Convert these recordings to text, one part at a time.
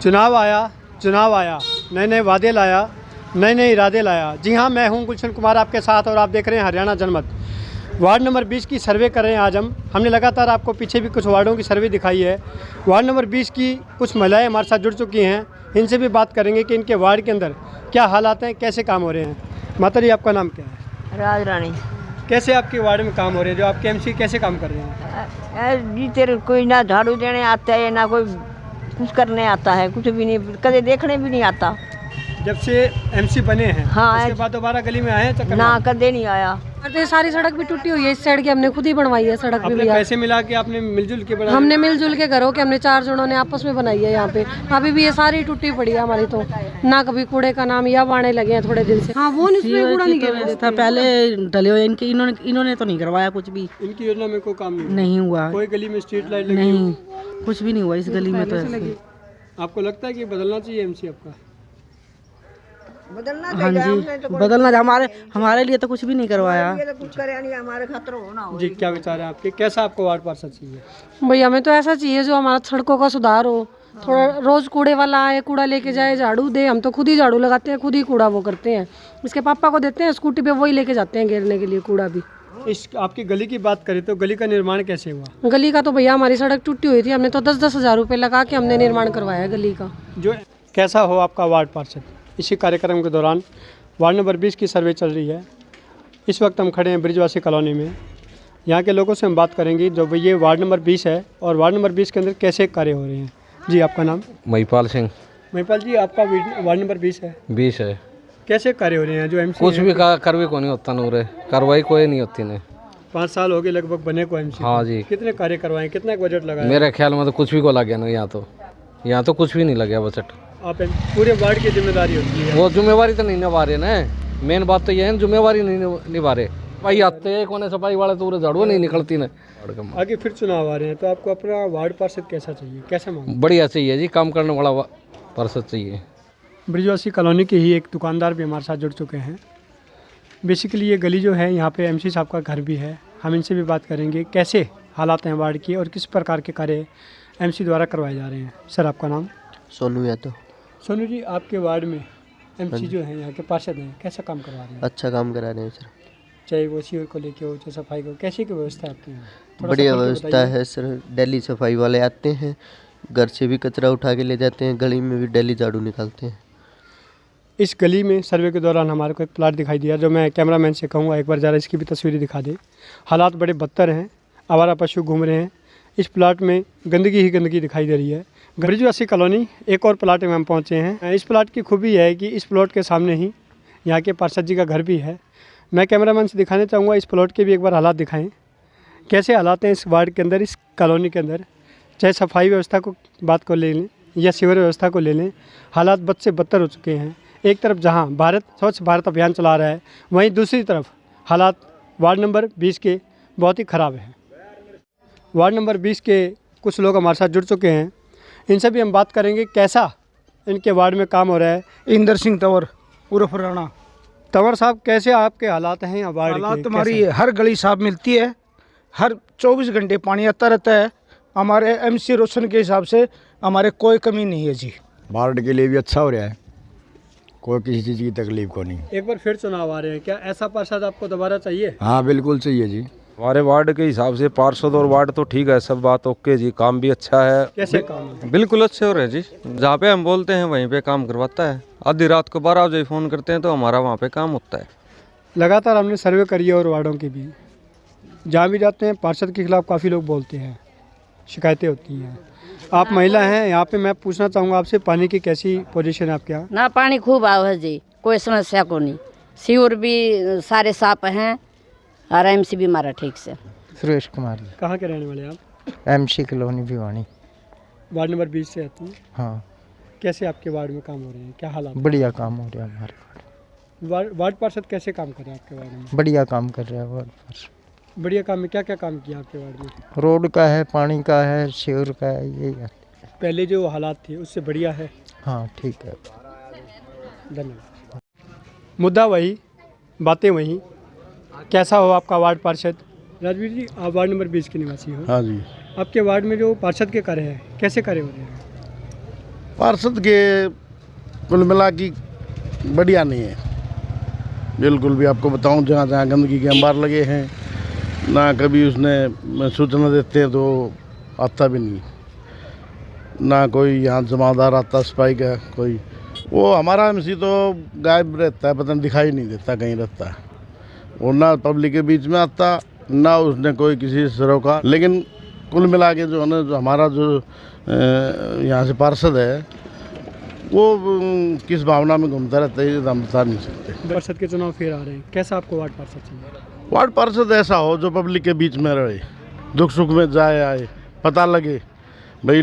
चुनाव आया, नए नए वादे लाया, नए नए इरादे लाया। जी हाँ, मैं हूँ गुलशन कुमार आपके साथ और आप देख रहे हैं हरियाणा जनमत। वार्ड नंबर 20 की सर्वे कर रहे हैं आज हमने लगातार आपको पीछे भी कुछ वार्डों की सर्वे दिखाई है। वार्ड नंबर 20 की कुछ महिलाएं हमारे साथ जुड़ चुकी हैं, इनसे भी बात करेंगे कि इनके वार्ड के अंदर क्या हालात हैं, कैसे काम हो रहे हैं। माता जी, आपका नाम क्या है? राज रानी। कैसे आपके वार्ड में काम हो रहे हैं? जो आपके एमसी कैसे काम कर रहे हैं? जी तेरे कोई ना झाड़ू देने आता है ना कोई कुछ करने आता है, कुछ भी नहीं, कभी देखने भी नहीं आता। जब से एमसी बने हैं हाँ, उसके बाद दोबारा गली में आए हैं चक्कर ना मारने? कदे नहीं आया। सारी सड़क भी टूटी हुई है, इस साइड की हमने खुद ही बनवाई है सड़क भी आपने भैया। पैसे मिला के आपने मिलजुल के बनाया? हमने मिलजुल के घरों के हमने 4 जनों ने आपस में बनाई है। यहाँ पे अभी भी ये सारी टूटी पड़ी है हमारी, तो ना कभी कूड़े का नाम या आने लगे हैं थोड़े दिन से। हाँ, वो नहीं, उसमें कूड़ा नहीं गिरा था पहले डले हुए इनके, इन्होंने तो नहीं करवाया कुछ भी। इनकी योजना में कोई काम नहीं हुआ, कोई गली में स्ट्रीट लाइट लगी? नहीं कुछ भी नहीं हुआ इस गली में तो। आपको लगता है कि बदलना चाहिए एमसी आपका? बदलना हाँ जी, बदलना, हमारे लिए तो कुछ भी नहीं करवाया। कुछ करे नहीं, हमारे खतर होना हो। जी, क्या विचार है आपके? कैसा आपको वार्ड पार्षद चाहिए? भैया हमें तो ऐसा चाहिए जो हमारा सड़कों का सुधार हो, थोड़ा रोज कूड़े वाला आए, कूड़ा लेके जाए, झाड़ू दे। हम तो खुद ही झाड़ू लगाते हैं, खुद ही कूड़ा वो करते हैं। इसके पापा को देते हैं स्कूटी पे, वही लेके जाते हैं घेरने के लिए कूड़ा भी। इस आपकी गली की बात करें तो गली का निर्माण कैसे हुआ? गली का तो भैया हमारी सड़क टूटी हुई थी, हमने तो 10-10 हज़ार रुपये लगा के हमने निर्माण करवाया है गली का। जो कैसा हो आपका वार्ड पार्षद? इसी कार्यक्रम के दौरान वार्ड नंबर 20 की सर्वे चल रही है। इस वक्त हम खड़े हैं ब्रिजवासी कॉलोनी में। यहाँ के लोगों से हम बात करेंगे जो ये वार्ड नंबर 20 है और वार्ड नंबर 20 के अंदर कैसे कार्य हो रहे हैं। जी, आपका नाम? महिपाल सिंह। महिपाल जी, आपका वार्ड नंबर 20 है? 20 है। कैसे कार्य हो रहे हैं? जो एमसी कुछ भी कार्रवाई को नहीं होता नूरे, कार्रवाई कोई नहीं होती ने। 5 साल हो गए लगभग बने को एमसी। हाँ जी। कितने कार्य करवाए, कितना बजट लगाया? मेरे ख्याल में तो कुछ भी को लग गया ना, यहाँ तो कुछ भी नहीं लग गया बजट। आप पूरे वार्ड की जिम्मेदारी होती है? वो जिम्मेवारी तो नहीं निभा रहे ना, मेन बात तो ये है जिम्मेवारी नहीं निभा रहे। भाई आते कोने सफाई वाले तो पूरे झाड़ू नहीं निकलती ना। आगे फिर चुनाव आ रहे हैं तो आपको अपना वार्ड पार्षद कैसा चाहिए, कैसा मांग? बढ़िया चाहिए जी, काम करने वाला पार्षद चाहिए। ब्रिजवासी कॉलोनी के ही एक दुकानदार भी हमारे साथ जुड़ चुके हैं। बेसिकली ये गली जो है यहाँ पे एमसी साहब का घर भी है। हम इनसे भी बात करेंगे कैसे हालात हैं वार्ड की और किस प्रकार के कार्य एमसी द्वारा करवाए जा रहे हैं। सर, आपका नाम? सोनू यादव। सोनू जी, आपके वार्ड में एमसी जो है यहाँ के पार्षद हैं, कैसा काम करवा रहे हैं? अच्छा काम करा रहे हैं सर। चाहे वो सीवर को लेके हो, चाहे सफाई को, कैसी की व्यवस्था है आपके यहाँ? बढ़िया व्यवस्था है सर। डेली सफाई वाले आते हैं, घर से भी कचरा उठा के ले जाते हैं, गली में भी डेली झाड़ू निकालते हैं। इस गली में सर्वे के दौरान हमारे को एक प्लाट दिखाई दिया, जो मैं कैमरामैन से कहूँगा एक बार ज़रा इसकी भी तस्वीरें दिखा दे। हालात बड़े बदतर हैं, आवारा पशु घूम रहे हैं। इस प्लाट में गंदगी ही गंदगी दिखाई दे रही है। ब्रिजवासी कॉलोनी एक और प्लाट में हम पहुँचे हैं। इस प्लाट की खूबी है कि इस प्लाट के सामने ही यहाँ के पार्षद जी का घर भी है। मैं कैमरामैन से दिखाना चाहूँगा इस प्लाट के भी एक बार हालात दिखाएँ, कैसे हालात हैं इस वार्ड के अंदर, इस कॉलोनी के अंदर। चाहे सफाई व्यवस्था को बात को ले लें या सीवर व्यवस्था को ले लें, हालात बद से बदतर हो चुके हैं। एक तरफ जहां भारत स्वच्छ भारत अभियान चला रहा है, वहीं दूसरी तरफ हालात वार्ड नंबर 20 के बहुत ही ख़राब हैं। वार्ड नंबर 20 के कुछ लोग हमारे साथ जुड़ चुके हैं, इनसे भी हम बात करेंगे कैसा इनके वार्ड में काम हो रहा है। इंदर सिंह तंवर उर्फ राणा। तंवर साहब, कैसे आपके हालात हैं यहाँ वार्ड के? हालात हमारी हर गली साफ मिलती है, हर 24 घंटे पानी आता रहता है। हमारे एमसी रोशन के हिसाब से हमारे कोई कमी नहीं है जी। वार्ड के लिए भी अच्छा हो रहा है, कोई किसी चीज़ की तकलीफ को नहीं। एक बार फिर चुनाव आ रहे हैं, क्या ऐसा पार्षद आपको दोबारा चाहिए? हाँ बिल्कुल चाहिए जी। हमारे वार्ड के हिसाब से पार्षद और वार्ड तो ठीक है, सब बात ओके जी, काम भी अच्छा है। कैसे काम है? बिल्कुल अच्छे हो रहे हैं जी, जहाँ पे हम बोलते हैं वहीं पे काम करवाता है। आधी रात को 12 बजे फ़ोन करते हैं तो हमारा वहाँ पे काम होता है। लगातार हमने सर्वे करी है और वार्डों की भी, जहाँ भी जाते हैं पार्षद के खिलाफ काफ़ी लोग बोलते हैं, शिकायतें होती हैं। आप महिला हैं, यहाँ पे मैं पूछना चाहूँगा आपसे, पानी की कैसी पोजीशन है आपके यहाँ? ना पानी खूब आवा है जी, कोई समस्या को नहीं। सीवर भी सारे साफ हैं और एमसी भी हमारा ठीक से। सुरेश कुमार जी। कहाँ के रहने वाले आप? MC colony Bhiwani. Ward number 20 से आती हैं? हाँ। कैसे आपके वार्ड में काम हो रहे हैं, क्या हालात? बढ़िया काम हो रहा है हमारे वार्ड पार्षद कैसे काम कर रहे हैं आपके वार्ड में? बढ़िया काम कर रहा है वार्ड पार्षद। बढ़िया काम में क्या क्या काम किया आपके वार्ड में? रोड का है, पानी का है, सीवर का है, यही है। पहले जो हालात थे उससे बढ़िया है? हाँ ठीक है। धन्यवाद। मुद्दा वही, बातें वही। कैसा हो आपका वार्ड पार्षद? राजवीर जी, आप वार्ड नंबर 20 के निवासी हो। हाँ जी। आपके वार्ड में जो पार्षद के कार्य हैं, कैसे कार्य हो रहे हैं? पार्षद के कुल मिला की बढ़िया नहीं है बिल्कुल भी। आपको बताऊं, जहाँ जहाँ गंदगी के अंबार लगे हैं ना, कभी उसने सूचना देते हैं तो आता भी नहीं, ना कोई यहाँ जमादार आता सफाई का कोई। वो हमारा एमसी तो गायब रहता है, पता नहीं दिखाई नहीं देता कहीं रहता है वो, ना पब्लिक के बीच में आता, ना उसने कोई किसी से रोका। लेकिन कुल मिला के जो है ना, जो हमारा जो यहाँ से पार्षद है वो किस भावना में घूमता रहता है, ये हम बता नहीं सकते। पार्षद के चुनाव फिर आ रहे हैं, कैसा आपको वार्ड पार्षद चाहिए? वार्ड पार्षद ऐसा हो जो पब्लिक के बीच में रहे, दुख सुख में जाए आए, पता लगे भाई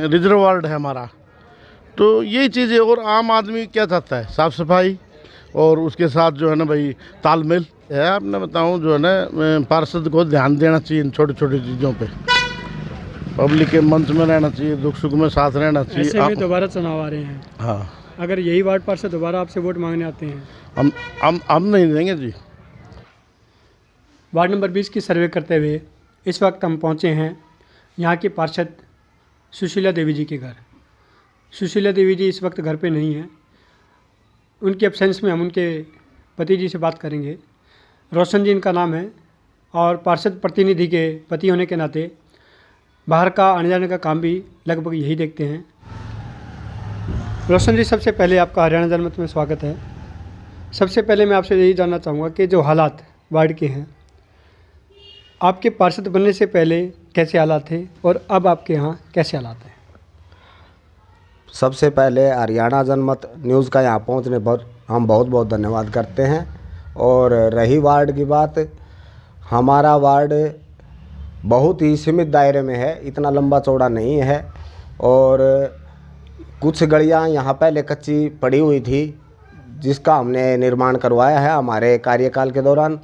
रिजर्व वार्ड है हमारा, तो यही चीज़ें। और आम आदमी क्या चाहता है, साफ़ सफाई और उसके साथ जो है ना भाई तालमेल है। आपने बताऊं जो है ना, पार्षद को ध्यान देना चाहिए इन छोटी छोटी चीज़ों पे, पब्लिक के मंच में रहना चाहिए, दुख सुख में साथ रहना चाहिए। ऐसे में दोबारा चुनाव आ रहे हैं, हाँ, अगर यही वार्ड पार्षद दोबारा आपसे वोट मांगने आते हैं, हम नहीं देंगे जी। वार्ड नंबर 20 की सर्वे करते हुए इस वक्त हम पहुंचे हैं यहाँ की पार्षद सुशीला देवी जी के घर। सुशीला देवी जी इस वक्त घर पे नहीं हैं, उनके एब्सेंस में हम उनके पति जी से बात करेंगे। रोशन जी इनका नाम है और पार्षद प्रतिनिधि के पति होने के नाते बाहर का आने जाने का काम भी लगभग यही देखते हैं। रोशन जी, सबसे पहले आपका हरियाणा जनमत में स्वागत है। सबसे पहले मैं आपसे यही जानना चाहूँगा कि जो हालात वार्ड के हैं, आपके पार्षद बनने से पहले कैसे हालात थे और अब आपके यहाँ कैसे हालात हैं? सबसे पहले हरियाणा जनमत न्यूज़ का यहाँ पहुँचने पर हम बहुत बहुत धन्यवाद करते हैं। और रही वार्ड की बात, हमारा वार्ड बहुत ही सीमित दायरे में है, इतना लंबा चौड़ा नहीं है। और कुछ गलियाँ यहाँ पहले कच्ची पड़ी हुई थी, जिसका हमने निर्माण करवाया है हमारे कार्यकाल के दौरान।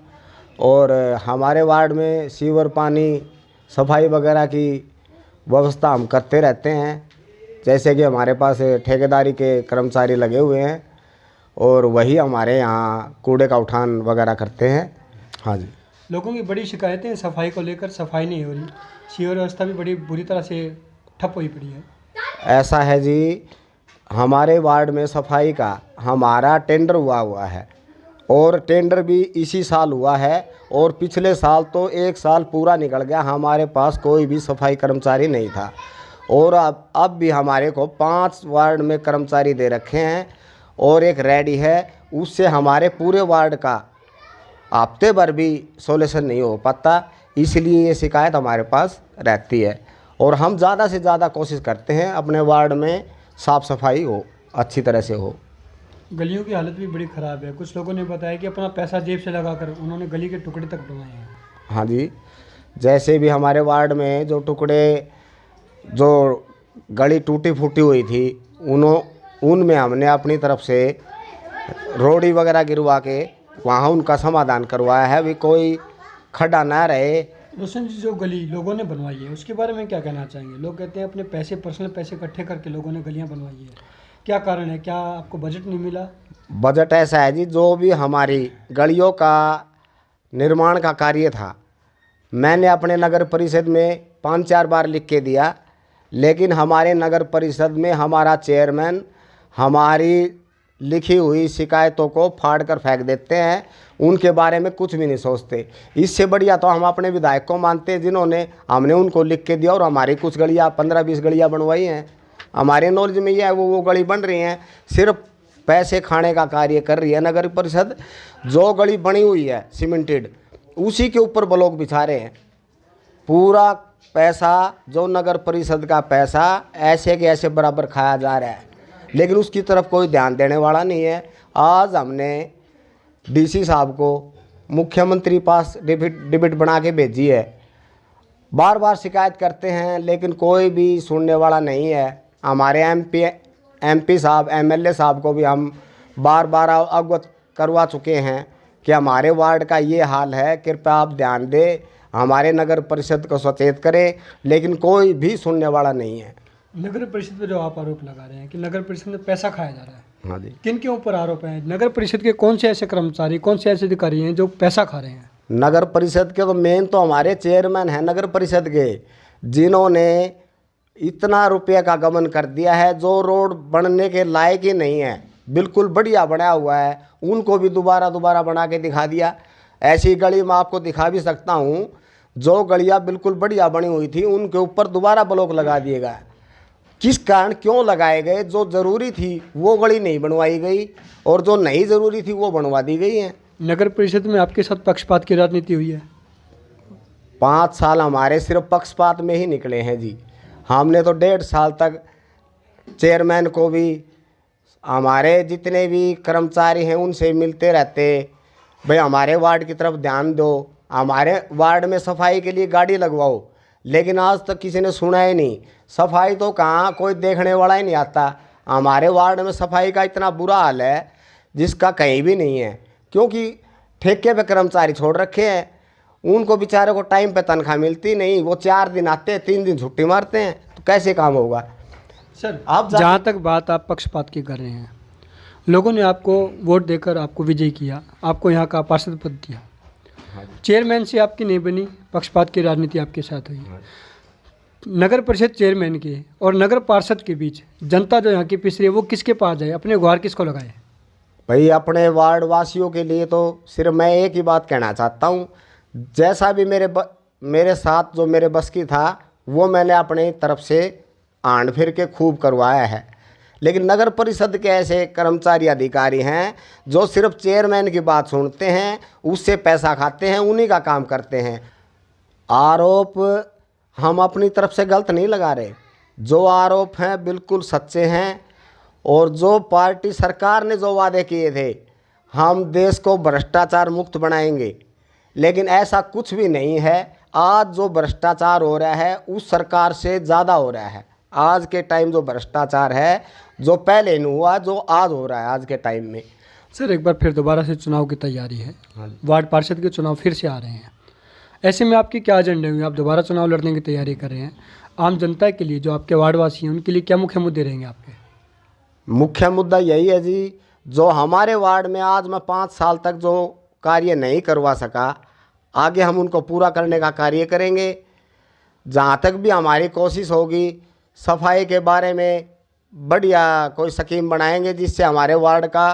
और हमारे वार्ड में सीवर, पानी, सफाई वगैरह की व्यवस्था हम करते रहते हैं। जैसे कि हमारे पास ठेकेदारी के कर्मचारी लगे हुए हैं और वही हमारे यहाँ कूड़े का उठान वगैरह करते हैं। हाँ जी। लोगों की बड़ी शिकायतें सफाई को लेकर, सफाई नहीं हो रही, सीवर व्यवस्था भी बड़ी बुरी तरह से ठप हुई पड़ी है। ऐसा है जी, हमारे वार्ड में सफाई का हमारा टेंडर हुआ है और टेंडर भी इसी साल हुआ है। और पिछले साल तो 1 साल पूरा निकल गया, हमारे पास कोई भी सफाई कर्मचारी नहीं था। और अब भी हमारे को 5 वार्ड में कर्मचारी दे रखे हैं और एक रेडी है, उससे हमारे पूरे वार्ड का हफ्ते भर भी सोल्यूशन नहीं हो पाता। इसलिए ये शिकायत हमारे पास रहती है और हम ज़्यादा से ज़्यादा कोशिश करते हैं अपने वार्ड में साफ़ सफाई हो, अच्छी तरह से हो। गलियों की हालत भी बड़ी ख़राब है। कुछ लोगों ने बताया कि अपना पैसा जेब से लगाकर उन्होंने गली के टुकड़े तक बनवाए हैं। हाँ जी, जैसे भी हमारे वार्ड में जो टुकड़े, जो गली टूटी फूटी हुई थी, उनमें हमने अपनी तरफ से रोड़ी वगैरह गिरवा के वहाँ उनका समाधान करवाया है, भी कोई खड्डा ना रहे। रोशन जी, जो गली लोगों ने बनवाई है उसके बारे में क्या कहना चाहेंगे? लोग कहते हैं अपने पैसे, पर्सनल पैसे इकट्ठे करके लोगों ने गलियाँ बनवाई है, क्या कारण है? क्या आपको बजट नहीं मिला? बजट ऐसा है जी, जो भी हमारी गलियों का निर्माण का कार्य था, मैंने अपने नगर परिषद में 5-4 बार लिख के दिया, लेकिन हमारे नगर परिषद में हमारा चेयरमैन हमारी लिखी हुई शिकायतों को फाड़ कर फेंक देते हैं, उनके बारे में कुछ भी नहीं सोचते। इससे बढ़िया तो हम अपने विधायक को मानते हैं, जिन्होंने हमने उनको लिख के दिया और हमारी कुछ गलियाँ 15-20 गलियाँ बनवाई हैं। हमारे नॉलेज में ये है, वो गली बन रही हैं, सिर्फ पैसे खाने का कार्य कर रही है नगर परिषद। जो गली बनी हुई है सीमेंटेड, उसी के ऊपर ब्लॉक बिछा रहे हैं। पूरा पैसा, जो नगर परिषद का पैसा, ऐसे के ऐसे बराबर खाया जा रहा है, लेकिन उसकी तरफ कोई ध्यान देने वाला नहीं है। आज हमने डीसी साहब को मुख्यमंत्री पास डिबेट बना के भेजी है, बार बार शिकायत करते हैं, लेकिन कोई भी सुनने वाला नहीं है। हमारे एमपी साहब, एमएलए साहब को भी हम बार बार अवगत करवा चुके हैं कि हमारे वार्ड का ये हाल है, कृपया आप ध्यान दें, हमारे नगर परिषद को सचेत करें, लेकिन कोई भी सुनने वाला नहीं है। नगर परिषद पर जो आप आरोप लगा रहे हैं कि नगर परिषद में पैसा खाया जा रहा है, हाँ जी, किन के ऊपर आरोप है? नगर परिषद के कौन से ऐसे कर्मचारी, कौन से ऐसे अधिकारी हैं जो पैसा खा रहे हैं? नगर परिषद के तो मेन तो हमारे चेयरमैन हैं नगर परिषद के, जिन्होंने इतना रुपये का गमन कर दिया है, जो रोड बनने के लायक ही नहीं है, बिल्कुल बढ़िया बनाया हुआ है, उनको भी दोबारा बना के दिखा दिया। ऐसी गली मैं आपको दिखा भी सकता हूँ, जो गलियाँ बिल्कुल बढ़िया बनी हुई थी उनके ऊपर दोबारा ब्लॉक लगा दिए गए। किस कारण क्यों लगाए गए? जो ज़रूरी थी वो गली नहीं बनवाई गई और जो नहीं ज़रूरी थी वो बनवा दी गई है। नगर परिषद में आपके साथ पक्षपात की राजनीति हुई है? 5 साल हमारे सिर्फ पक्षपात में ही निकले हैं जी। हमने तो 1.5 साल तक चेयरमैन को भी, हमारे जितने भी कर्मचारी हैं उनसे मिलते रहते, भाई हमारे वार्ड की तरफ ध्यान दो, हमारे वार्ड में सफाई के लिए गाड़ी लगवाओ, लेकिन आज तक किसी ने सुना ही नहीं। सफाई तो कहाँ, कोई देखने वाला ही नहीं आता। हमारे वार्ड में सफाई का इतना बुरा हाल है जिसका कहीं भी नहीं है, क्योंकि ठेके पे कर्मचारी छोड़ रखे हैं, उनको बेचारे को टाइम पे तनख्वाह मिलती नहीं। वो 4 दिन आते हैं, 3 दिन छुट्टी मारते हैं, तो कैसे काम होगा? सर, आप जहाँ तक बात आप पक्षपात की कर रहे हैं, लोगों ने आपको वोट देकर आपको विजयी किया, आपको यहाँ का पार्षद पद दिया, चेयरमैन से आपकी नहीं बनी, पक्षपात की राजनीति आपके साथ हुई। नगर परिषद चेयरमैन के और नगर पार्षद के बीच जनता जो यहाँ की पिस रही है वो किसके पास जाए, अपने गुहार किसको लगाए? भाई अपने वार्ड वासियों के लिए तो सिर्फ मैं एक ही बात कहना चाहता हूँ, जैसा भी मेरे साथ जो मेरे बस की था वो मैंने अपनी तरफ से आंड फिर के खूब करवाया है। लेकिन नगर परिषद के ऐसे कर्मचारी अधिकारी हैं जो सिर्फ चेयरमैन की बात सुनते हैं, उससे पैसा खाते हैं, उन्हीं का काम करते हैं। आरोप हम अपनी तरफ से गलत नहीं लगा रहे, जो आरोप हैं बिल्कुल सच्चे हैं। और जो पार्टी सरकार ने जो वादे किए थे, हम देश को भ्रष्टाचार मुक्त बनाएंगे, लेकिन ऐसा कुछ भी नहीं है। आज जो भ्रष्टाचार हो रहा है उस सरकार से ज़्यादा हो रहा है। आज के टाइम जो भ्रष्टाचार है, जो पहले नहीं हुआ, जो आज हो रहा है आज के टाइम में। सर, एक बार फिर दोबारा से चुनाव की तैयारी है, वार्ड पार्षद के चुनाव फिर से आ रहे हैं, ऐसे में आपकी क्या एजेंडे होंगे? आप दोबारा चुनाव लड़ने की तैयारी कर रहे हैं, आम जनता के लिए जो आपके वार्डवासी हैं उनके लिए क्या मुख्य मुद्दे रहेंगे आपके? मुख्य मुद्दा यही है जी, जो हमारे वार्ड में आज मैं 5 साल तक जो कार्य नहीं करवा सका, आगे हम उनको पूरा करने का कार्य करेंगे। जहाँ तक भी हमारी कोशिश होगी, सफाई के बारे में बढ़िया कोई स्कीम बनाएंगे जिससे हमारे वार्ड का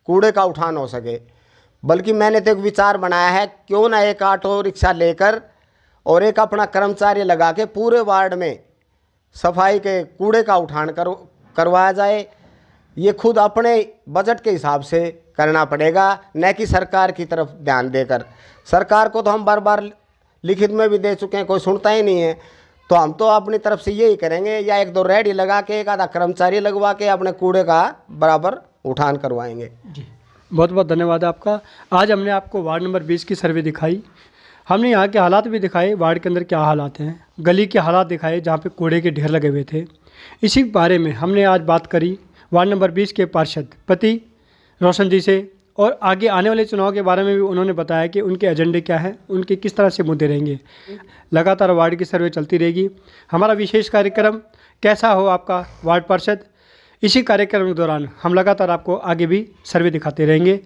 कूड़े का उठान हो सके। बल्कि मैंने तो एक विचार बनाया है, क्यों ना एक ऑटो रिक्शा लेकर और एक अपना कर्मचारी लगा के पूरे वार्ड में सफाई के कूड़े का उठान करवाया जाए। ये खुद अपने बजट के हिसाब से करना पड़ेगा, न कि सरकार की तरफ ध्यान देकर। सरकार को तो हम बार बार लिखित में भी दे चुके हैं, कोई सुनता ही नहीं है। तो हम तो अपनी तरफ से यही करेंगे, या 1-2 रेडी लगा के, एक आधा कर्मचारी लगवा के अपने कूड़े का बराबर उठान करवाएंगे। जी, बहुत बहुत धन्यवाद आपका। आज हमने आपको वार्ड नंबर 20 की सर्वे दिखाई, हमने यहाँ के हालात भी दिखाए, वार्ड के अंदर क्या हालात हैं, गली के हालात दिखाए जहाँ पे कूड़े के ढेर लगे हुए थे। इसी बारे में हमने आज बात करी वार्ड नंबर 20 के पार्षद पति रोशन जी से, और आगे आने वाले चुनाव के बारे में भी उन्होंने बताया कि उनके एजेंडे क्या है, उनके किस तरह से मुद्दे रहेंगे। लगातार वार्ड की सर्वे चलती रहेगी। हमारा विशेष कार्यक्रम कैसा हो आपका वार्ड पार्षद, इसी कार्यक्रम के दौरान हम लगातार आपको आगे भी सर्वे दिखाते रहेंगे।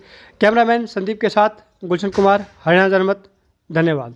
कैमरामैन संदीप के साथ गुलशन कुमार, हरियाणा जनमत। धन्यवाद।